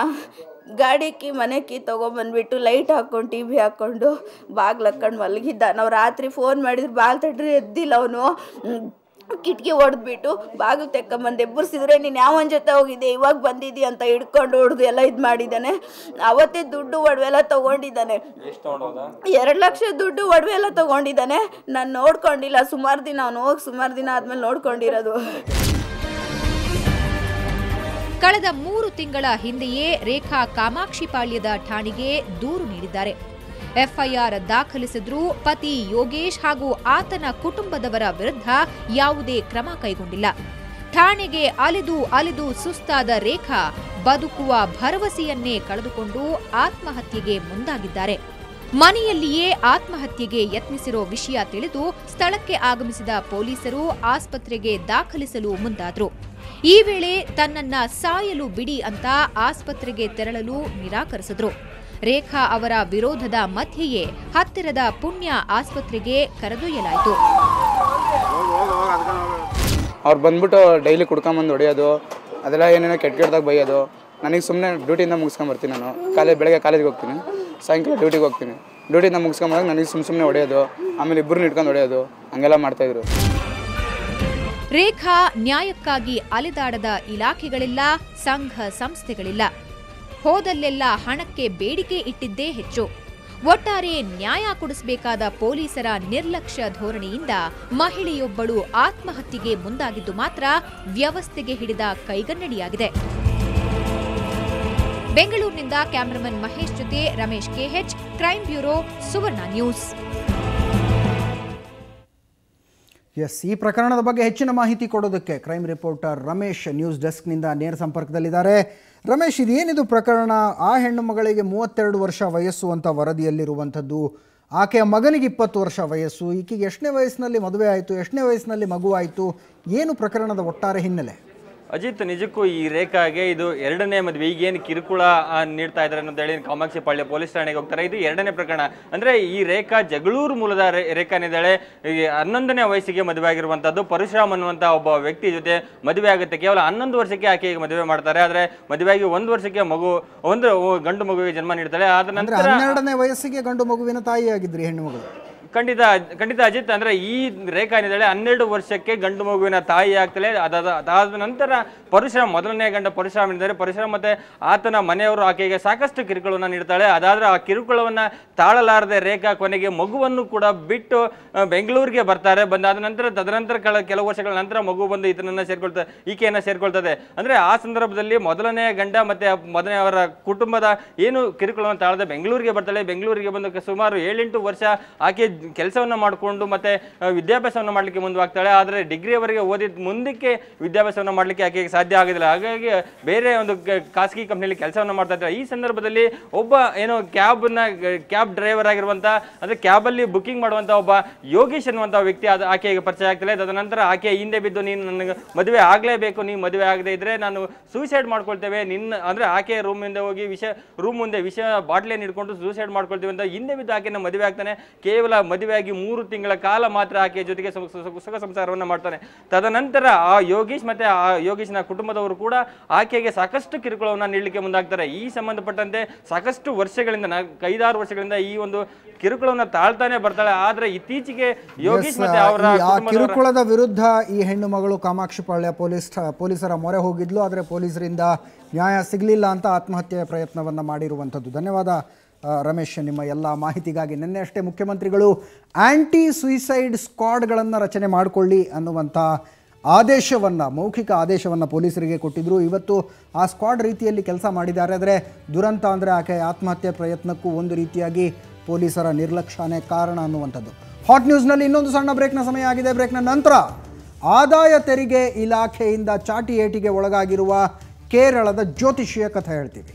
Speaker 3: ಗಾಡಿ ಕೀ ಮನೆ ಕೀ ತೊಗೊಂಬಂದ್ಬಿಟ್ಟು ಲೈಟ್ ಹಾಕ್ಕೊಂಡು TV ಹಾಕ್ಕೊಂಡು ಬಾಗ್ಲು ಹಾಕ್ಕೊಂಡು ಮಲಗಿದ್ದ. ನಾವು ರಾತ್ರಿ ಫೋನ್ ಮಾಡಿದ್ರು ಬಾಗ್ಲು ತಟ್ರಿ ಎದ್ದಿಲ್ಲ. ಅವನು ಕಿಟಕಿ ಹೊಡೆದ್ಬಿಟ್ಟು ಬಾಗಿಲು ತೆಕ್ಕೊಂಬಂದು ಎಬ್ಬರಿಸಿದ್ರೆ ನೀನು ಯಾವನ ಜೊತೆ ಹೋಗಿದ್ದೆ ಇವಾಗ ಬಂದಿದ್ದೀ ಅಂತ ಹಿಡ್ಕೊಂಡು ಹೊಡೆದು ಎಲ್ಲ ಇದು ಮಾಡಿದ್ದಾನೆ. ಅವತ್ತೇ ದುಡ್ಡು ಒಡವೆ ಎಲ್ಲ ತೊಗೊಂಡಿದ್ದಾನೆ. 2 ಲಕ್ಷ ದುಡ್ಡು ಒಡವೆ ಎಲ್ಲ ತೊಗೊಂಡಿದ್ದಾನೆ. ನಾನು ನೋಡ್ಕೊಂಡಿಲ್ಲ ಸುಮಾರು ದಿನ. ಅವನು ಹೋಗಿ ಸುಮಾರು ದಿನ ಆದಮೇಲೆ ನೋಡ್ಕೊಂಡಿರೋದು.
Speaker 4: ಕಳೆದ 3 ತಿಂಗಳ ಹಿಂದೆಯೇ ರೇಖಾ ಕಾಮಾಕ್ಷಿಪಾಳ್ಯದ ಠಾಣೆಗೆ ದೂರು ನೀಡಿದ್ದಾರೆ. ಎಫ್ಐಆರ್ ದಾಖಲಿಸಿದ್ರೂ ಪತಿ ಯೋಗೇಶ್ ಹಾಗೂ ಆತನ ಕುಟುಂಬದವರ ವಿರುದ್ಧ ಯಾವುದೇ ಕ್ರಮ ಕೈಗೊಂಡಿಲ್ಲ. ಠಾಣೆಗೆ ಅಲೆದು ಸುಸ್ತಾದ ರೇಖಾ ಬದುಕುವ ಭರವಸೆಯನ್ನೇ ಕಳೆದುಕೊಂಡು ಆತ್ಮಹತ್ಯೆಗೆ ಮುಂದಾಗಿದ್ದಾರೆ. ಮನೆಯಲ್ಲಿಯೇ ಆತ್ಮಹತ್ಯೆಗೆ ಯತ್ನಿಸಿರೋ ವಿಷಯ ತಿಳಿದು ಸ್ಥಳಕ್ಕೆ ಆಗಮಿಸಿದ ಪೊಲೀಸರು ಆಸ್ಪತ್ರೆಗೆ ದಾಖಲಿಸಲು ಮುಂದಾದ್ರು. ಈ ವೇಳೆ ತನ್ನನ್ನ ಸಾಯಲು ಬಿಡಿ ಅಂತ ಆಸ್ಪತ್ರೆಗೆ ತೆರಳಲು ನಿರಾಕರಿಸಿದ್ರು. ರೇಖಾ ಅವರ ವಿರೋಧದ ಮಧ್ಯೆಯೇ ಹತ್ತಿರದ ಪುಣ್ಯ ಆಸ್ಪತ್ರೆಗೆ ಕರೆದೊಯ್ಯಲಾಯಿತು.
Speaker 5: ಅವ್ರು ಬಂದ್ಬಿಟ್ಟು ಡೈಲಿ ಕುಡ್ಕೊಂಬಂದು ಹೊಡೆಯೋದು, ಅದೆಲ್ಲ ಏನೇನೋ ಕೆಟ್ಟದಾಗ ಬೈಯೋದು. ನನಗೆ ಸುಮ್ಮನೆ ಡ್ಯೂಟಿಯಿಂದ ಮುಗಿಸ್ಕೊಂಬರ್ತೀನಿ. ನಾನು ಬೆಳಗ್ಗೆ ಕಾಲೇಜಿಗೆ ಹೋಗ್ತೀನಿ, ಸಾಯಂಕಾಲ ಡ್ಯೂಟಿಗೆ ಹೋಗ್ತೀನಿ. ಡ್ಯೂಟಿಯಿಂದ ಮುಗಿಸ್ಕೊಂಬಂದಾಗ ನನಗೆ ಸುಮ್ಮನೆ ಹೊಡೆಯೋದು, ಆಮೇಲೆ ಇಬ್ಬರನ್ನ ಇಟ್ಕೊಂಡು ಹೊಡೆಯೋದು, ಹಂಗೆಲ್ಲ ಮಾಡ್ತಾಯಿದ್ರು.
Speaker 4: ರೇಖಾ ನ್ಯಾಯಕ್ಕಾಗಿ ಅಲೆದಾಡದ ಇಲಾಖೆಗಳಿಲ್ಲ, ಸಂಘ ಸಂಸ್ಥೆಗಳಿಲ್ಲ. ಹೋದಲ್ಲೆಲ್ಲ ಹಣಕ್ಕೆ ಬೇಡಿಕೆ ಇಟ್ಟಿದ್ದೇ ಹೆಚ್ಚು. ಒಟ್ಟಾರೆ ನ್ಯಾಯ ಕೊಡಿಸಬೇಕಾದ ಪೊಲೀಸರ ನಿರ್ಲಕ್ಷ್ಯ ಧೋರಣೆಯಿಂದ ಮಹಿಳೆಯೊಬ್ಬಳು ಆತ್ಮಹತ್ಯೆಗೆ ಮುಂದಾಗಿದ್ದು ಮಾತ್ರ ವ್ಯವಸ್ಥೆಗೆ ಹಿಡಿದ ಕೈಗನ್ನಡಿಯಾಗಿದೆ. ಬೆಂಗಳೂರಿನಿಂದ ಕ್ಯಾಮರಾಮನ್ ಮಹೇಶ್ ಜೊತೆ ರಮೇಶ್ ಕೆಎಚ್, ಕ್ರೈಮ್ ಬ್ಯೂರೋ, ಸುವರ್ಣ ನ್ಯೂಸ್.
Speaker 1: ಎಸ್, ಈ ಪ್ರಕರಣದ ಬಗ್ಗೆ ಹೆಚ್ಚಿನ ಮಾಹಿತಿ ಕೊಡೋದಕ್ಕೆ ಕ್ರೈಮ್ ರಿಪೋರ್ಟರ್ ರಮೇಶ್ ನ್ಯೂಸ್ ಡೆಸ್ಕ್ನಿಂದ ನೇರ ಸಂಪರ್ಕದಲ್ಲಿದ್ದಾರೆ. ರಮೇಶ್, ಇದೇನಿದು ಪ್ರಕರಣ? ಆ ಹೆಣ್ಣು ಮಗಳಿಗೆ 32 ವರ್ಷ ವಯಸ್ಸು ಅಂತ ವರದಿಯಲ್ಲಿರುವಂಥದ್ದು. ಆಕೆಯ ಮಗನಿಗೆ 20 ವರ್ಷ ವಯಸ್ಸು. ಈಕೆಗೆ ಎಷ್ಟನೇ ವಯಸ್ಸಿನಲ್ಲಿ ಮದುವೆ ಆಯಿತು, ಎಷ್ಟನೇ ವಯಸ್ಸಿನಲ್ಲಿ ಮಗು ಆಯಿತು? ಏನು ಪ್ರಕರಣದ ಒಟ್ಟಾರೆ ಹಿನ್ನೆಲೆ?
Speaker 6: ಅಜಿತ್, ನಿಜಕ್ಕೂ ಈ ರೇಖಾಗೆ ಇದು ಎರಡನೇ ಮದುವೆ. ಈಗೇನು ಕಿರುಕುಳ ನೀಡ್ತಾ ಇದ್ದಾರೆ ಅಂತ ಹೇಳಿ ಕಾಮಾಕ್ಷಿಪಾಳ್ಯ ಪೊಲೀಸ್ ಠಾಣೆಗೆ ಹೋಗ್ತಾರೆ. ಇದು ಎರಡನೇ ಪ್ರಕರಣ. ಅಂದರೆ ಈ ರೇಖಾ ಜಗಳೂರು ಮೂಲದ ರೇಖಾನಿದ್ದಾಳೆ. 11ನೇ ವಯಸ್ಸಿಗೆ ಮದುವೆ ಆಗಿರುವಂಥದ್ದು. ಪರಶುರಾಮ್ ಅನ್ನುವಂಥ ಒಬ್ಬ ವ್ಯಕ್ತಿ ಜೊತೆ ಮದುವೆ ಆಗುತ್ತೆ. ಕೇವಲ 11 ವರ್ಷಕ್ಕೆ ಆಕೆಗೆ ಮದುವೆ ಮಾಡ್ತಾರೆ. ಆದರೆ ಮದುವೆಯಾಗಿ 1 ವರ್ಷಕ್ಕೆ ಒಂದು ಗಂಡು ಮಗುವಿಗೆ ಜನ್ಮ ನೀಡ್ತಾಳೆ. ಆದ ನಂತರ
Speaker 1: 12ನೇ ವಯಸ್ಸಿಗೆ ಗಂಡು ಮಗುವಿನ ತಾಯಿಯಾಗಿದ್ರಿ ಹೆಣ್ಣು ಮಗಳು.
Speaker 6: ಖಂಡಿತ ಅಜಿತ್. ಅಂದ್ರೆ ಈ ರೇಖಾ ಏನಿದ್ದಾಳೆ 12 ವರ್ಷಕ್ಕೆ ಗಂಡು ಮಗುವಿನ ತಾಯಿ ಆಗ್ತಾಳೆ. ಅದಾದ ನಂತರ ಪರಶುರಾಮ್, ಮೊದಲನೇ ಗಂಡ ಪರಶುರಾಮ್ ಇದ್ದಾರೆ. ಪರಶುರಾಮ್ ಮತ್ತೆ ಆತನ ಮನೆಯವರು ಆಕೆಗೆ ಸಾಕಷ್ಟು ಕಿರುಕುಳವನ್ನು ನೀಡ್ತಾಳೆ. ಅದಾದ್ರೆ ಆ ಕಿರುಕುಳವನ್ನ ತಾಳಲಾರದೆ ರೇಖಾ ಕೊನೆಗೆ ಮಗುವನ್ನು ಕೂಡ ಬಿಟ್ಟು ಬೆಂಗಳೂರಿಗೆ ಬರ್ತಾರೆ. ಬಂದಾದ ನಂತರ ತದನಂತರ ಕೆಲವು ವರ್ಷಗಳ ನಂತರ ಮಗು ಬಂದು ಈಕೆಯನ್ನ ಸೇರ್ಕೊಳ್ತದೆ. ಅಂದ್ರೆ ಆ ಸಂದರ್ಭದಲ್ಲಿ ಮೊದಲನೇ ಗಂಡ ಮತ್ತೆ ಮೊದಲನೆಯವರ ಕುಟುಂಬದ ಏನು ಕಿರುಕುಳವನ್ನು ತಾಳದೆ ಬೆಂಗಳೂರಿಗೆ ಬರ್ತಾಳೆ. ಬೆಂಗಳೂರಿಗೆ ಬಂದ ಸುಮಾರು 7-8 ವರ್ಷ ಆಕೆ ಕೆಲಸವನ್ನ ಮಾಡಿಕೊಂಡು ಮತ್ತೆ ವಿದ್ಯಾಭ್ಯಾಸವನ್ನು ಮಾಡಲಿಕ್ಕೆ ಮುಂದುವಾಗ್ತಾಳೆ. ಆದರೆ ಡಿಗ್ರಿಯವರೆಗೆ ಓದಿದ ಮುಂದಕ್ಕೆ ವಿದ್ಯಾಭ್ಯಾಸವನ್ನು ಮಾಡಲಿಕ್ಕೆ ಆಕೆಗೆ ಸಾಧ್ಯ ಆಗೋದಿಲ್ಲ. ಹಾಗಾಗಿ ಬೇರೆ ಒಂದು ಖಾಸಗಿ ಕಂಪ್ನಿಯಲ್ಲಿ ಕೆಲಸವನ್ನು ಮಾಡ್ತಾ ಇದ್ದಾರೆ. ಈ ಸಂದರ್ಭದಲ್ಲಿ ಒಬ್ಬ ಏನೋ ಕ್ಯಾಬ್ ಡ್ರೈವರ್ ಆಗಿರುವಂಥ, ಅಂದರೆ ಕ್ಯಾಬಲ್ಲಿ ಬುಕಿಂಗ್ ಮಾಡುವಂಥ ಒಬ್ಬ ಯೋಗೇಶ್ ಅನ್ನುವಂಥ ವ್ಯಕ್ತಿ ಆಕೆಗೆ ಪರಿಚಯ ಆಗ್ತಾಳೆ. ತದನಂತರ ಆಕೆ ಹಿಂದೆ ಬಿದ್ದು, ನೀನು ನನಗೆ ಮದುವೆ ಆಗಲೇಬೇಕು, ನೀನು ಮದುವೆ ಆಗದೆ ಇದ್ರೆ ನಾನು ಸೂಸೈಡ್ ಮಾಡ್ಕೊಳ್ತೇವೆ, ಅಂದರೆ ಆಕೆ ರೂಮ್ ಮುಂದೆ ವಿಷ ಬಾಟ್ಲಿಯನ್ನು ಹಿಡ್ಕೊಂಡು ಸೂಸೈಡ್ ಮಾಡ್ಕೊಳ್ತೇವೆ ಅಂತ ಹಿಂದೆ ಬಿದ್ದು ಆಕೆನ ಮದುವೆ ಆಗ್ತಾನೆ. ಕೇವಲ ಮದುವೆಯಾಗಿ 3 ತಿಂಗಳ ಕಾಲ ಮಾತ್ರ ಆಕೆಯ ಜೊತೆಗೆ ಸುಖ ಸಂಸಾರವನ್ನು ಮಾಡ್ತಾನೆ. ತದನಂತರ ಆ ಯೋಗೇಶ್ ಮತ್ತೆ ಆ ಯೋಗೇಶ್ನ ಕುಟುಂಬದವರು ಕೂಡ ಆಕೆಗೆ ಸಾಕಷ್ಟು ಕಿರುಕುಳವನ್ನು ನೀಡಲಿಕ್ಕೆ ಮುಂದಾಗ್ತಾರೆ. ಈ ಸಂಬಂಧಪಟ್ಟಂತೆ ಸಾಕಷ್ಟು ವರ್ಷಗಳಿಂದ 5-6 ವರ್ಷಗಳಿಂದ ಈ ಒಂದು ಕಿರುಕುಳವನ್ನು ತಾಳ್ತಾನೆ ಬರ್ತಾಳೆ. ಆದ್ರೆ ಇತ್ತೀಚೆಗೆ ಯೋಗೇಶ್ ಮತ್ತೆ ಅವರ
Speaker 1: ಕಿರುಕುಳದ ವಿರುದ್ಧ ಈ ಹೆಣ್ಣು ಮಗಳು ಕಾಮಾಕ್ಷಿಪಾಳ್ಯ ಪೊಲೀಸರ ಮೊರೆ ಹೋಗಿದ್ಲು. ಆದರೆ ಪೊಲೀಸರಿಂದ ನ್ಯಾಯ ಸಿಗಲಿಲ್ಲ ಅಂತ ಆತ್ಮಹತ್ಯೆಯ ಪ್ರಯತ್ನವನ್ನು ಮಾಡಿರುವಂಥದ್ದು. ಧನ್ಯವಾದ ರಮೇಶ್, ನಿಮ್ಮ ಎಲ್ಲ ಮಾಹಿತಿಗಾಗಿ. ನಿನ್ನೆ ಅಷ್ಟೇ ಮುಖ್ಯಮಂತ್ರಿಗಳು ಆ್ಯಂಟಿ ಸುಯಿಸೈಡ್ ಸ್ಕ್ವಾಡ್ಗಳನ್ನು ರಚನೆ ಮಾಡಿಕೊಳ್ಳಿ ಅನ್ನುವಂಥ ಮೌಖಿಕ ಆದೇಶವನ್ನು ಪೊಲೀಸರಿಗೆ ಕೊಟ್ಟಿದ್ದರು. ಇವತ್ತು ಆ ಸ್ಕ್ವಾಡ್ ರೀತಿಯಲ್ಲಿ ಕೆಲಸ ಮಾಡಿದ್ದಾರೆ. ಆದರೆ ದುರಂತ ಅಂದರೆ ಆಕೆ ಆತ್ಮಹತ್ಯೆ ಪ್ರಯತ್ನಕ್ಕೂ ಒಂದು ರೀತಿಯಾಗಿ ಪೊಲೀಸರ ನಿರ್ಲಕ್ಷ್ಯನೇ ಕಾರಣ ಅನ್ನುವಂಥದ್ದು. ಹಾಟ್ ನ್ಯೂಸ್ನಲ್ಲಿ ಇನ್ನೊಂದು ಸಣ್ಣ ಬ್ರೇಕ್ನ ಸಮಯ ಆಗಿದೆ. ಬ್ರೇಕ್ನ ನಂತರ ಆದಾಯ ತೆರಿಗೆ ಇಲಾಖೆಯಿಂದ ಚಾಟಿ ಏಟಿಗೆ ಒಳಗಾಗಿರುವ ಕೇರಳದ ಜ್ಯೋತಿಷಿಯ ಕಥೆ ಹೇಳ್ತೀವಿ.